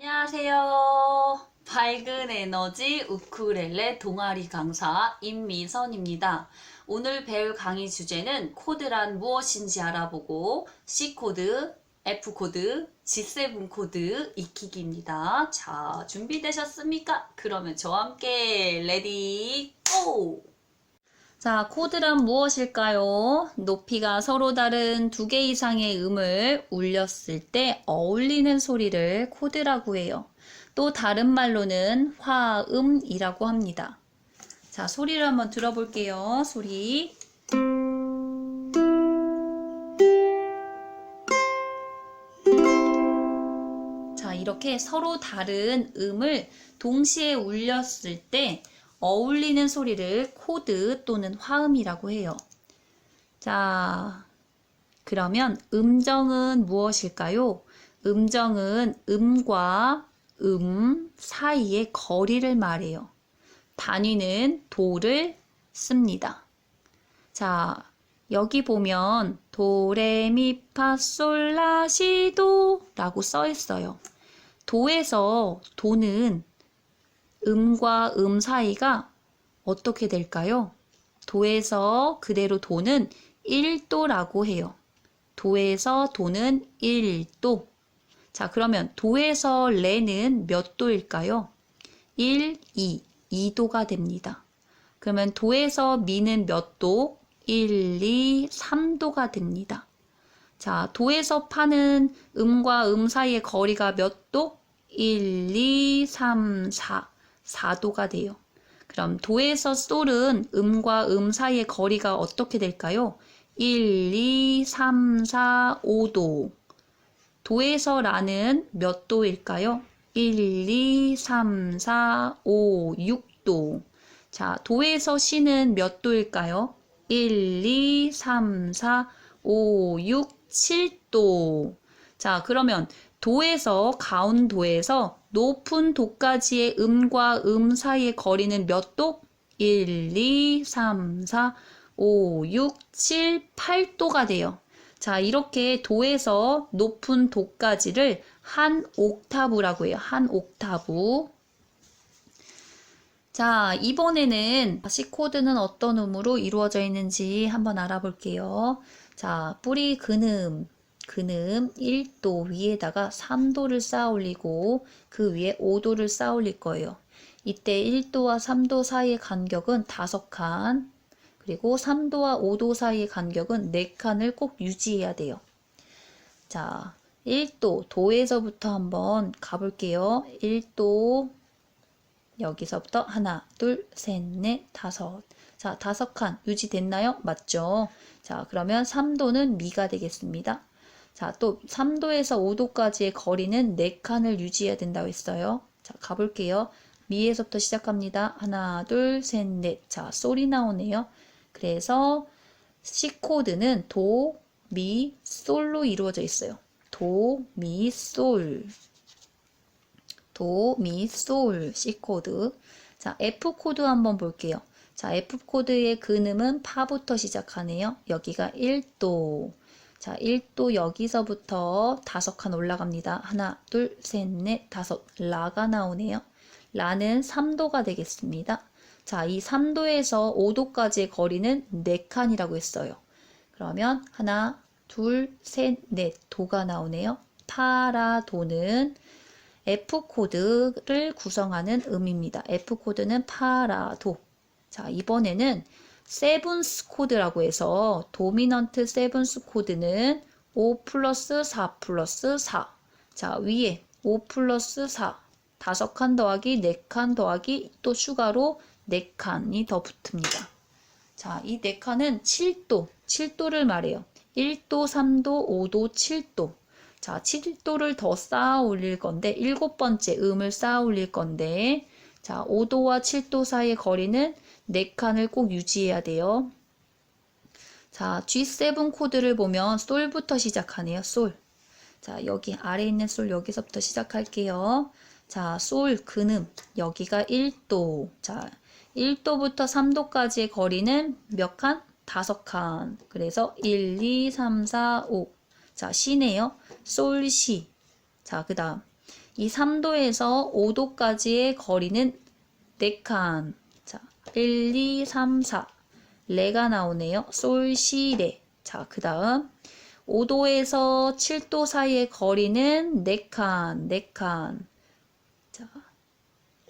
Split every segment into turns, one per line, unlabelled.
안녕하세요. 밝은 에너지 우쿨렐레 동아리 강사 임미선입니다. 오늘 배울 강의 주제는 코드란 무엇인지 알아보고 C코드, F코드, G7 코드 익히기입니다. 자, 준비되셨습니까? 그러면 저와 함께 레디 고! 자, 코드란 무엇일까요? 높이가 서로 다른 두 개 이상의 음을 울렸을 때 어울리는 소리를 코드라고 해요. 또 다른 말로는 화음이라고 합니다. 자, 소리를 한번 들어볼게요. 소리. 자, 이렇게 서로 다른 음을 동시에 울렸을 때 어울리는 소리를 코드 또는 화음이라고 해요. 자, 그러면 음정은 무엇일까요? 음정은 음과 음 사이의 거리를 말해요. 단위는 도를 씁니다. 자, 여기 보면 도레미파솔라시도 라고 써 있어요. 도에서 도는 음과 음 사이가 어떻게 될까요? 도에서 그대로 도는 1도라고 해요. 도에서 도는 1도. 자, 그러면 도에서 레는 몇 도일까요? 1, 2, 2도가 됩니다. 그러면 도에서 미는 몇 도? 1, 2, 3도가 됩니다. 자, 도에서 파는 음과 음 사이의 거리가 몇 도? 1, 2, 3, 4. 4도가 돼요. 그럼 도에서 솔은 음과 음 사이의 거리가 어떻게 될까요? 1, 2, 3, 4, 5도. 도에서 라는 몇 도일까요? 1, 2, 3, 4, 5, 6도. 자, 도에서 시는 몇 도일까요? 1, 2, 3, 4, 5, 6, 7도. 자, 그러면 도에서 가운도에서 높은 도까지의 음과 음 사이의 거리는 몇 도? 1, 2, 3, 4, 5, 6, 7, 8도가 돼요. 자, 이렇게 도에서 높은 도까지를 한 옥타브라고 해요. 한 옥타브. 자, 이번에는 C코드는 어떤 음으로 이루어져 있는지 한번 알아볼게요. 자, 뿌리 근음 1도 위에다가 3도를 쌓아 올리고 그 위에 5도를 쌓아 올릴 거예요. 이때 1도와 3도 사이의 간격은 5칸, 그리고 3도와 5도 사이의 간격은 4칸을 꼭 유지해야 돼요. 자, 1도, 도에서부터 한번 가볼게요. 1도, 여기서부터 하나, 둘, 셋, 넷, 다섯. 자, 5칸 유지됐나요? 맞죠? 자, 그러면 3도는 미가 되겠습니다. 자, 또 3도에서 5도까지의 거리는 4칸을 유지해야 된다고 했어요. 자, 가볼게요. 미에서부터 시작합니다. 하나, 둘, 셋, 넷. 자, 솔이 나오네요. 그래서 C코드는 도, 미, 솔로 이루어져 있어요. 도, 미, 솔. 도, 미, 솔, C코드. 자, F코드 한번 볼게요. 자, F코드의 근음은 파부터 시작하네요. 여기가 1도. 자, 1도 여기서부터 5칸 올라갑니다. 하나, 둘, 셋, 넷, 다섯. 라가 나오네요. 라는 3도가 되겠습니다. 자, 이 3도에서 5도까지의 거리는 4칸이라고 했어요. 그러면 하나, 둘, 셋, 넷. 도가 나오네요. 파라도는 F코드를 구성하는 음입니다. F코드는 파라도. 자, 이번에는 세븐스 코드라고 해서 도미넌트 세븐스 코드는 5 플러스 4 플러스 4. 자, 위에 5 플러스 4. 5칸 더하기 4칸 더하기 또 추가로 4칸이 더 붙습니다. 자, 이 4칸은 7도, 7도를 말해요. 1도, 3도, 5도, 7도. 자, 7도를 더 쌓아 올릴 건데, 7번째 음을 쌓아 올릴 건데, 자, 5도와 7도 사이의 거리는 4칸을 꼭 유지해야 돼요. 자, G7 코드를 보면 솔부터 시작하네요. 솔. 자, 여기 아래에 있는 솔 여기서부터 시작할게요. 자, 솔 근음 여기가 1도. 자, 1도부터 3도까지의 거리는 몇 칸? 5칸. 그래서 1, 2, 3, 4, 5. 자, 시네요. 솔, 시. 자, 그 다음 이 3도에서 5도까지의 거리는 4칸. 자, 1, 2, 3, 4. 레가 나오네요. 솔, 시, 레. 자, 그 다음 5도에서 7도 사이의 거리는 4칸, 4칸. 자,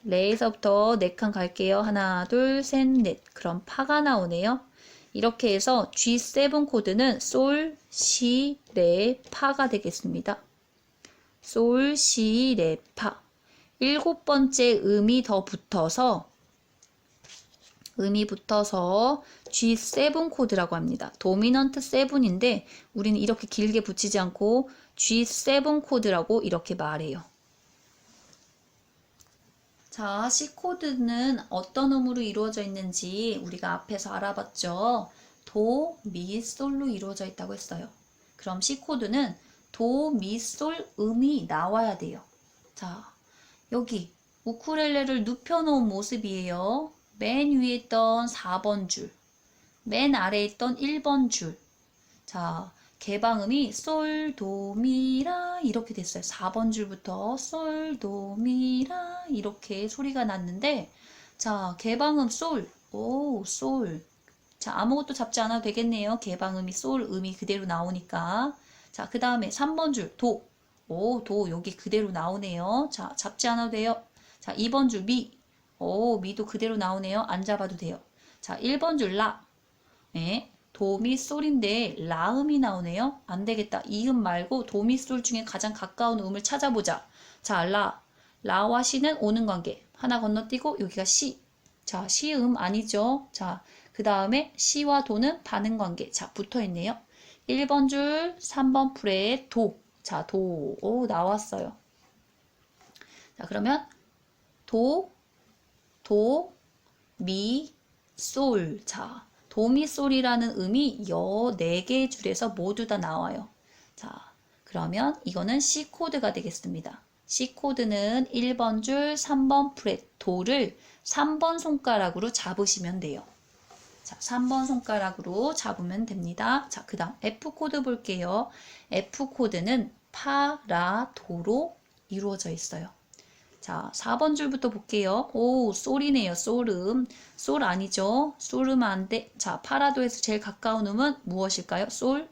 레에서부터 4칸 갈게요. 하나, 둘, 셋, 넷. 그럼 파가 나오네요. 이렇게 해서 G7 코드는 솔, 시, 레, 파가 되겠습니다. 솔, 시, 레, 파. 7번째 음이 더 붙어서 G7 코드라고 합니다. 도미넌트 7인데 우리는 이렇게 길게 붙이지 않고 G7 코드라고 이렇게 말해요. 자, C 코드는 어떤 음으로 이루어져 있는지 우리가 앞에서 알아봤죠. 도, 미, 솔로 이루어져 있다고 했어요. 그럼 C 코드는 도, 미, 솔 음이 나와야 돼요. 자, 여기 우쿨렐레를 눕혀놓은 모습이에요. 맨 위에 있던 4번 줄, 맨 아래에 있던 1번 줄. 자, 개방음이 솔, 도, 미, 라 이렇게 됐어요. 4번 줄부터 솔, 도, 미, 라 이렇게 소리가 났는데 자, 개방음 솔, 오, 솔. 자, 아무것도 잡지 않아도 되겠네요. 개방음이 솔, 음이 그대로 나오니까. 자, 그 다음에 3번 줄, 도. 오, 도 여기 그대로 나오네요. 자, 잡지 않아도 돼요. 자, 2번 줄, 미. 오, 미도 그대로 나오네요. 안 잡아도 돼요. 자, 1번 줄, 라. 네, 도, 미, 솔인데 라음이 나오네요. 안 되겠다. 이 음 말고 도, 미, 솔 중에 가장 가까운 음을 찾아보자. 자, 라. 라와 시는 오는 관계. 하나 건너뛰고 여기가 시. 자, 시음 아니죠. 자, 그 다음에 시와 도는 반응 관계. 자, 붙어 있네요. 1번 줄, 3번 프렛, 도. 자, 도. 오, 나왔어요. 자, 그러면 도, 도, 미, 솔. 자, 도, 미, 솔이라는 음이 여 4개의 줄에서 모두 다 나와요. 자, 그러면 이거는 C 코드가 되겠습니다. C 코드는 1번 줄, 3번 프렛, 도를 3번 손가락으로 잡으시면 돼요. 자, 3번 손가락으로 잡으면 됩니다. 자, 그 다음 F 코드 볼게요. F 코드는 파, 라, 도로 이루어져 있어요. 자, 4번 줄부터 볼게요. 오, 솔이네요. 솔음. 솔 아니죠? 솔음 안 돼. 자, 파라도에서 제일 가까운 음은 무엇일까요? 솔.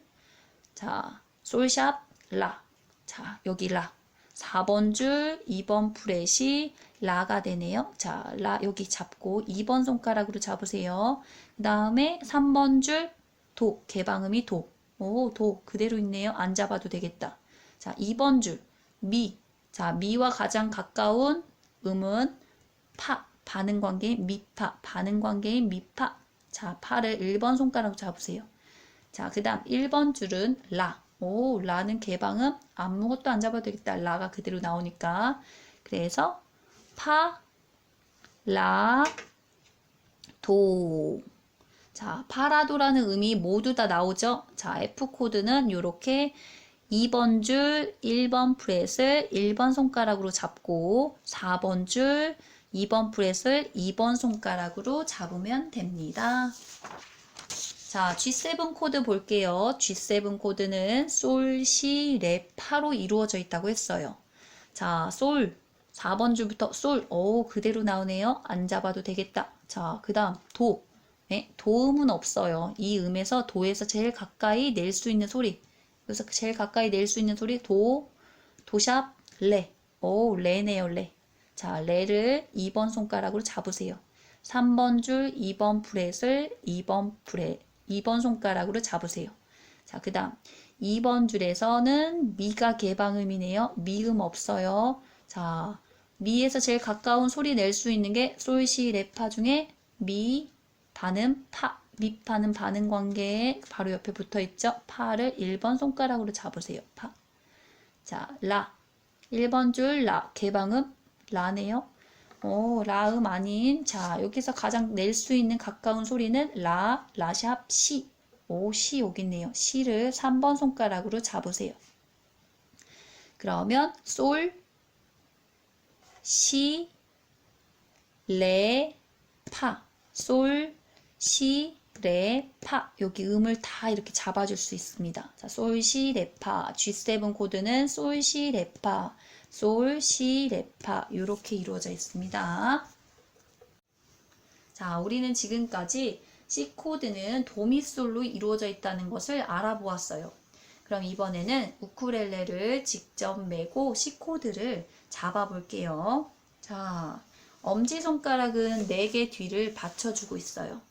자, 솔샵, 라. 자, 여기 라. 4번 줄, 2번 프렛이 라가 되네요. 자, 라 여기 잡고 2번 손가락으로 잡으세요. 그 다음에 3번 줄, 도. 개방음이 도. 오, 도. 그대로 있네요. 안 잡아도 되겠다. 자, 2번 줄, 미. 자, 미와 가장 가까운 음은 파, 반응 관계인 미파, 반응 관계인 미파. 자, 파를 1번 손가락으로 잡으세요. 자, 그 다음 1번 줄은 라. 오, 라는 개방음 아무것도 안 잡아도 되겠다. 라가 그대로 나오니까. 그래서 파, 라, 도. 자, 파라도라는 음이 모두 다 나오죠. 자, F 코드는 이렇게 2번 줄 1번 프렛을 1번 손가락으로 잡고 4번 줄 2번 프렛을 2번 손가락으로 잡으면 됩니다. 자, G7 코드 볼게요. G7 코드는 솔, 시, 레, 파로 이루어져 있다고 했어요. 자, 솔 4번 줄부터 솔, 오, 그대로 나오네요. 안 잡아도 되겠다. 자, 그 다음 도. 네, 도음은 없어요. 이 음에서 도에서 제일 가까이 낼 수 있는 소리. 그래서 제일 가까이 낼 수 있는 소리 도, 도샵, 레. 오, 레네요, 레. 자, 레를 2번 손가락으로 잡으세요. 3번 줄 2번 프렛을 2번 손가락으로 잡으세요. 자, 그 다음 2번 줄에서는 미가 개방음이네요. 미음 없어요. 자, 미에서 제일 가까운 소리 낼 수 있는 게 솔, 시, 레, 파 중에 미, 파는 파. 미파는 반응 관계에 바로 옆에 붙어 있죠. 파를 1번 손가락으로 잡으세요. 파. 자, 라. 1번 줄 라. 개방음 라네요. 오, 라음 아닌. 자, 여기서 가장 낼 수 있는 가까운 소리는 라, 라샵, 시. 오, 시 여기 있네요. 시를 3번 손가락으로 잡으세요. 그러면 솔, 시, 레, 파. 솔, 시, 레, 파. 여기 음을 다 이렇게 잡아줄 수 있습니다. 자, 솔, 시, 레, 파. G7 코드는 솔, 시, 레, 파. 솔, 시, 레파 이렇게 이루어져 있습니다. 자, 우리는 지금까지 C 코드는 도미솔로 이루어져 있다는 것을 알아보았어요. 그럼 이번에는 우쿨렐레를 직접 메고 C 코드를 잡아볼게요. 자, 엄지손가락은 4개 뒤를 받쳐주고 있어요.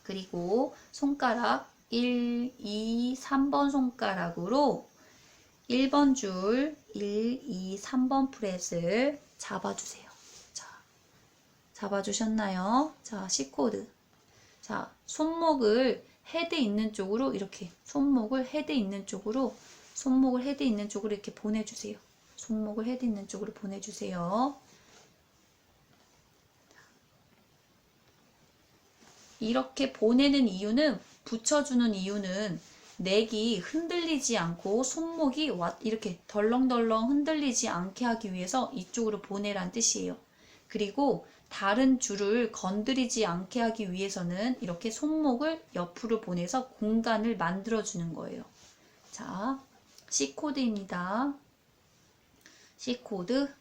그리고 손가락 1, 2, 3번 손가락으로 1번 줄 1, 2, 3번 프렛을 잡아주세요. 자, 잡아주셨나요? 자, C 코드. 자, 손목을 헤드 있는 쪽으로 이렇게 손목을 헤드 있는 쪽으로 이렇게 보내주세요. 손목을 헤드 있는 쪽으로 보내주세요. 이렇게 보내는 이유는, 붙여주는 이유는 넥이 흔들리지 않고 손목이 이렇게 덜렁덜렁 흔들리지 않게 하기 위해서 이쪽으로 보내란 뜻이에요. 그리고 다른 줄을 건드리지 않게 하기 위해서는 이렇게 손목을 옆으로 보내서 공간을 만들어주는 거예요. 자, C코드입니다. C코드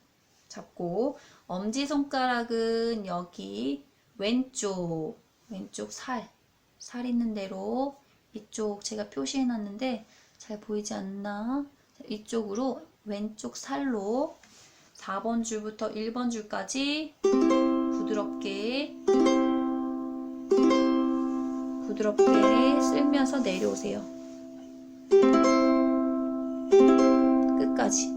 잡고 엄지손가락은 여기 왼쪽 살 있는 대로 이쪽 제가 표시해 놨는데 잘 보이지 않나? 이쪽으로 왼쪽 살로 4번 줄부터 1번 줄까지 부드럽게 쓸면서 내려오세요. 끝까지.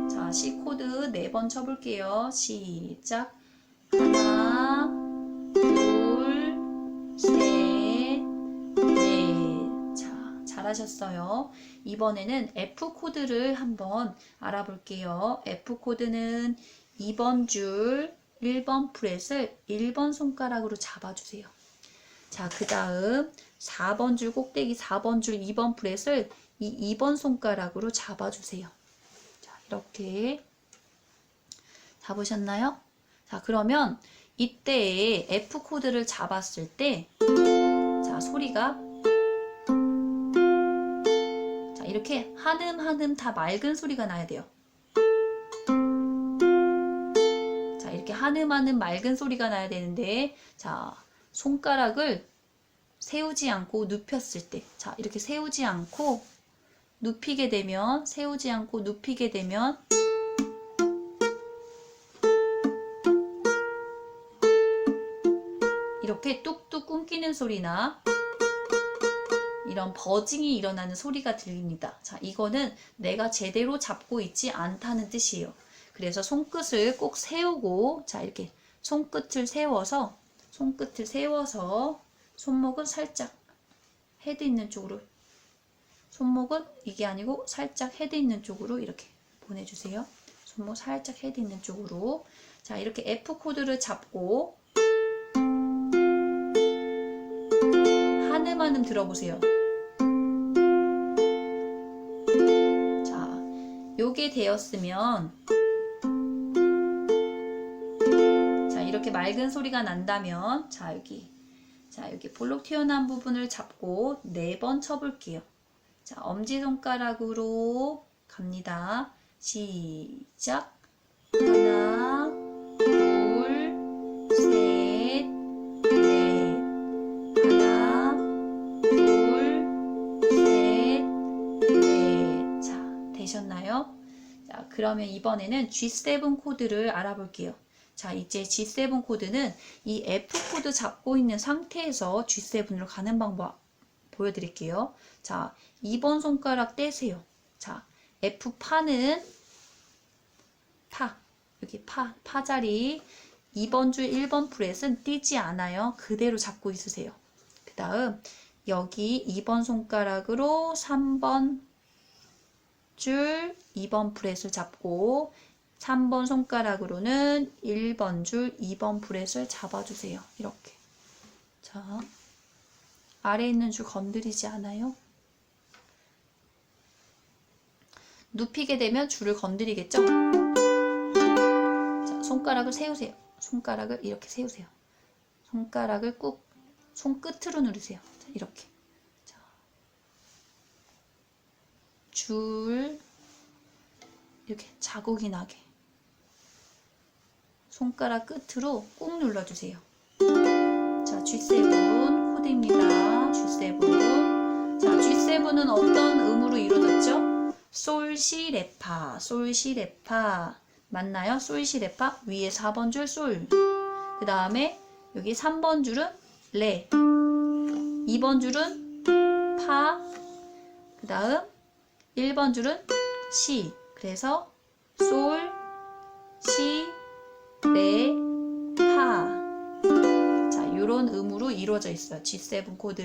자, C 코드 4번 쳐볼게요. 시작. 하나, 둘, 셋, 넷. 자, 잘하셨어요. 이번에는 F 코드를 한번 알아볼게요. F 코드는 2번 줄 1번 프렛을 1번 손가락으로 잡아주세요. 자, 그 다음 4번 줄 꼭대기 4번 줄 2번 프렛을 이 2번 손가락으로 잡아주세요. 자, 이렇게 잡으셨나요? 자, 그러면 이때에 F 코드를 잡았을 때, 자, 소리가, 자, 이렇게 한음 다 맑은 소리가 나야 돼요. 자, 이렇게 한음 맑은 소리가 나야 되는데, 자, 손가락을 세우지 않고 눕혔을 때, 자, 이렇게 세우지 않고 눕히게 되면, 이렇게 뚝뚝 끊기는 소리나 이런 버징이 일어나는 소리가 들립니다. 자, 이거는 내가 제대로 잡고 있지 않다는 뜻이에요. 그래서 손끝을 꼭 세우고, 자, 이렇게 손끝을 세워서 손목은 살짝 헤드 있는 쪽으로, 손목은 이게 아니고 살짝 헤드 있는 쪽으로 이렇게 보내주세요. 손목 살짝 헤드 있는 쪽으로. 자, 이렇게 F 코드를 잡고 한음 들어보세요. 자, 요게 되었으면, 자, 이렇게 맑은 소리가 난다면, 자, 여기 볼록 튀어나온 부분을 잡고 4번 쳐볼게요. 자, 엄지손가락으로 갑니다. 시작. 하나, 둘, 셋, 넷. 하나, 둘, 셋, 넷. 자, 되셨나요? 자, 그러면 이번에는 G7 코드를 알아볼게요. 자, 이제 G7 코드는 이 F 코드 잡고 있는 상태에서 G7으로 가는 방법 보여드릴게요. 자, 2번 손가락 떼세요. 자, F 파는 여기 파 자리 2번 줄 1번 프렛은 띄지 않아요. 그대로 잡고 있으세요. 그 다음 여기 2번 손가락으로 3번 줄 2번 프렛을 잡고 3번 손가락으로는 1번 줄 2번 프렛을 잡아주세요. 이렇게. 자, 아래에 있는 줄 건드리지 않아요. 눕히게 되면 줄을 건드리겠죠? 자, 손가락을 세우세요. 손가락을 이렇게 세우세요. 손가락을 꾹 손끝으로 누르세요. 자, 이렇게. 자, 줄 이렇게 자국이 나게 손가락 끝으로 꾹 눌러주세요. 자, G7 코드입니다. G7. 자, G7은 어떤 음으로 이루어졌죠? 솔, 시, 레파, 솔, 시, 레파. 맞나요? 솔, 시, 레파. 위에 4번 줄 솔. 그 다음에 여기 3번 줄은 레. 2번 줄은 파. 그 다음 1번 줄은 시. 그래서 솔, 시, 레, 파. 자, 요런 음으로 이루어져 있어요. G7 코드.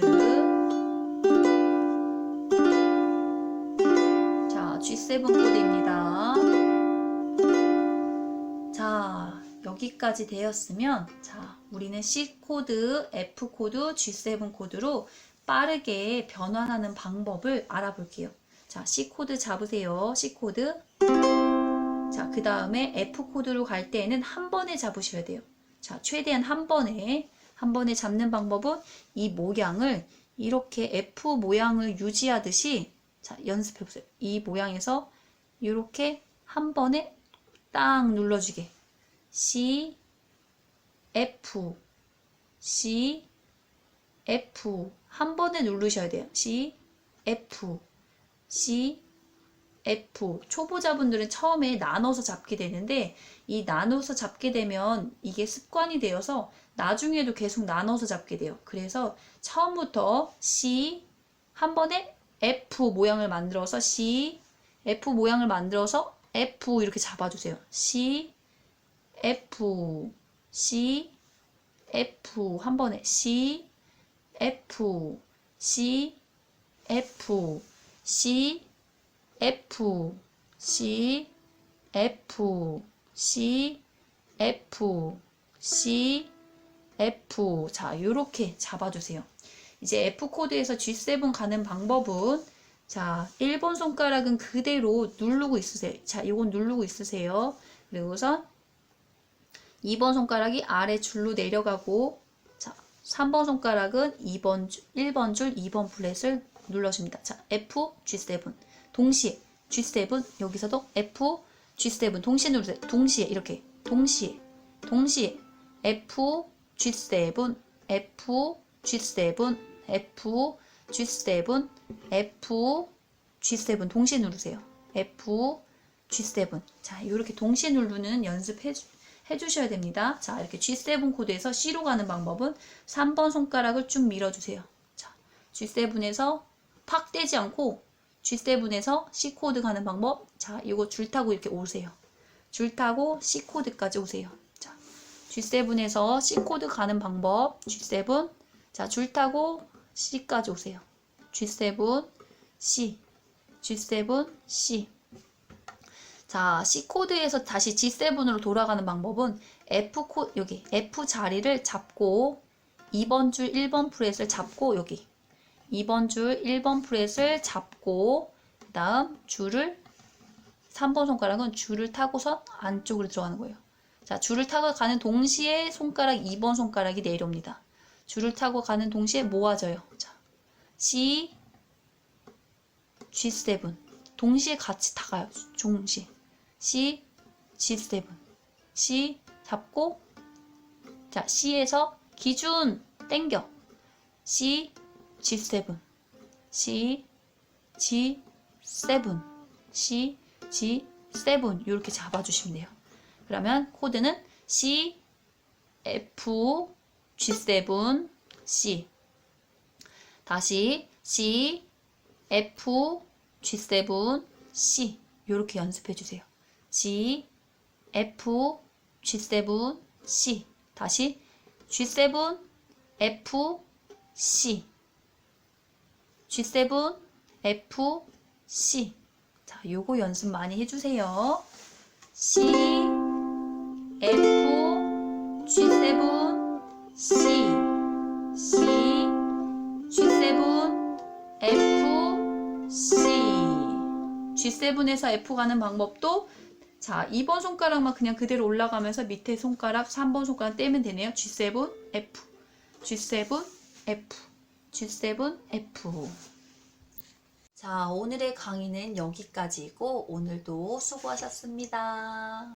자, G7 코드입니다. 자, 여기까지 되었으면, 자, 우리는 C 코드, F 코드, G7 코드로 빠르게 변환하는 방법을 알아볼게요. 자, C 코드 잡으세요. C 코드. 자, 그 다음에 F 코드로 갈 때에는 한 번에 잡으셔야 돼요. 자, 최대한 한 번에 잡는 방법은 이 모양을 이렇게 F 모양을 유지하듯이, 자, 연습해 보세요. 이 모양에서 이렇게 한 번에 딱 눌러주게. C, F, C, F. 한 번에 누르셔야 돼요. C, F, C, F. 초보자분들은 처음에 나눠서 잡게 되는데, 이 나눠서 잡게 되면 이게 습관이 되어서 나중에도 계속 나눠서 잡게 돼요. 그래서 처음부터 C, 한 번에 F 모양을 만들어서 C, F 모양을 만들어서 F 이렇게 잡아주세요. C, F, C, F. 한 번에 C, F, C, F, C, F, C, F, C, F, C, F. 자, 요렇게 잡아주세요. 이제 F 코드에서 G7 가는 방법은, 자, 1번 손가락은 그대로 누르고 있으세요. 자, 이건 누르고 있으세요. 그리고선 2번 손가락이 아래 줄로 내려가고, 자, 3번 손가락은 1번 줄 2번 플랫을 눌러줍니다. 자, F, G7. 동시에 G7, 여기서도 F, G7 동시에 누르세요. 동시에 이렇게 동시에 F, G7, F, G7, F, G7, F, G7 동시에 누르세요. F, G7. 자, 이렇게 동시에 누르는 연습해 주셔야 됩니다. 자, 이렇게 G7 코드에서 C로 가는 방법은 3번 손가락을 쭉 밀어주세요. 자, G7에서 팍 떼지 않고 G7에서 C 코드 가는 방법. 자, 이거 줄 타고 이렇게 오세요. 줄 타고 C 코드까지 오세요. 자, G7에서 C 코드 가는 방법. G7. 자, 줄 타고 C까지 오세요. G7, C. G7, C. 자, C 코드에서 다시 G7으로 돌아가는 방법은 F 코 여기 F 자리를 잡고 2번 줄 1번 프렛을 잡고 여기 2번 줄 1번 프렛을 잡고 그다음 줄을 3번 손가락은 줄을 타고서 안쪽으로 들어가는 거예요. 자, 줄을 타고 가는 동시에 손가락 2번 손가락이 내려옵니다. 줄을 타고 가는 동시에 모아져요. 자, C, G7 동시에 같이 다 가요. 동시에 C, G7 C 잡고 자, C에서 기준 땡겨 C, G7 C, G7 C, G7 이렇게 잡아주시면 돼요. 그러면 코드는 C, F, G7, C. 다시 C, F, G7, C. 이렇게 연습해 주세요. G, F, G7, C. 다시 G7, F, C. G7, F, C. 자, 요거 연습 많이 해주세요. C, F, G7, C. C, G7, F, C. G7에서 F 가는 방법도 자, 2번 손가락만 그냥 그대로 올라가면서 밑에 손가락 3번 손가락 떼면 되네요. G7, F, G7, F, G7, F. 자, 오늘의 강의는 여기까지고 오늘도 수고하셨습니다.